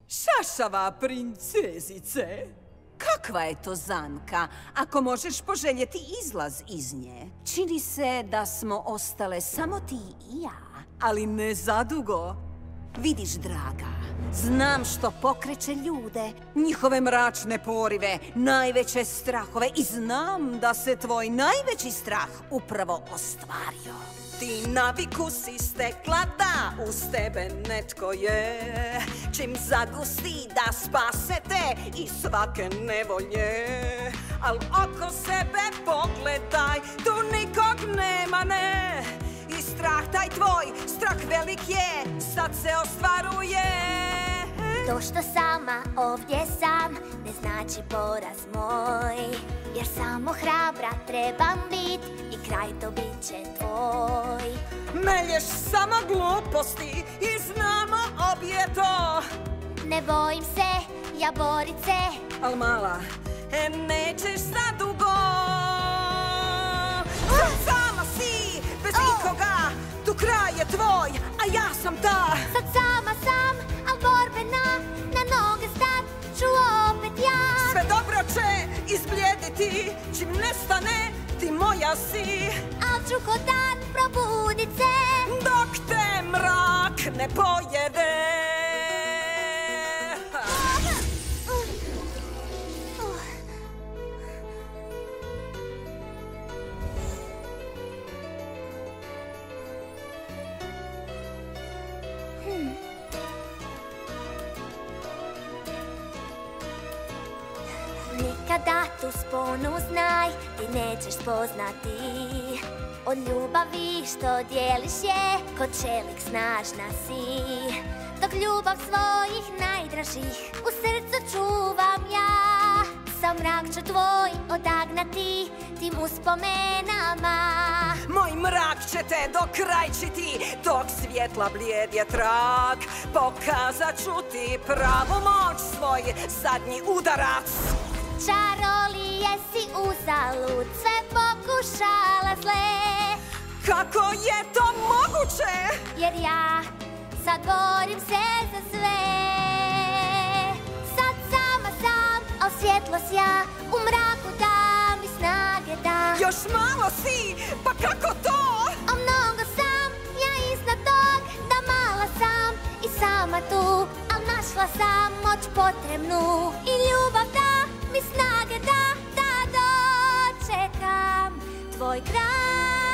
Šašava princezice. Kakva je to zamka, ako možeš poželjeti izlaz iz nje? Čini se da smo ostale samo ti i ja. Ali ne zadugo. Vidiš, draga, znam što pokreće ljude, Njihove mračne porive, najveće strahove i znam da se tvoj najveći strah upravo ostvario. Ti naviku si stekla da uz tebe netko je, čim zagusti da spasete i svake nevolje. Al oko sebe pogledaj, tu nikog nema, ne. I strah taj tvoj, strah velik je, sad se ostvaruje. To što sama ovdje sam ne znači poraz moj, jer samo hrabra trebam bit i kraj to bit će tvoj. Melješ samo gluposti i znamo obje to. Ne bojim se, ja borit se. Al mala, nećeš zadugo. Sama si, bez nikoga, tu kraj je tvoj, a ja sam ta. Sad sama sam, al borbena, na noge stat ću opet ja. Sve dobro će izblijediti, čim nestane ti moja si. Al ću ko dan probudit se, dok te mrak ne pojede. Nikada tu sponu znaj, ti nećeš spoznati. Od ljubavi što dijeliš je, ko čelik snažna si. Dok ljubav svojih najdražih u srcu čuvam ja. Sam mrak ću tvoj odagnati tim uspomenama. Moj mrak će te dokrajčiti, dok svjetla blijed je trak. Pokazat ću ti pravu moć, svoj zadnji udarac. Čarolije si uzalud sve pokušala zle. Kako je to moguće? Jer ja sad borim se za sve. Sad sama sam, al svjetlo sja, u mraku da mi snage da. Još malo si, pa kako to? A mnogo sam, ja iznad tog, da mala sam i sama tu. Al našla sam moć potrebnu i ljubav da mi snage da dočekam tvoj kraj.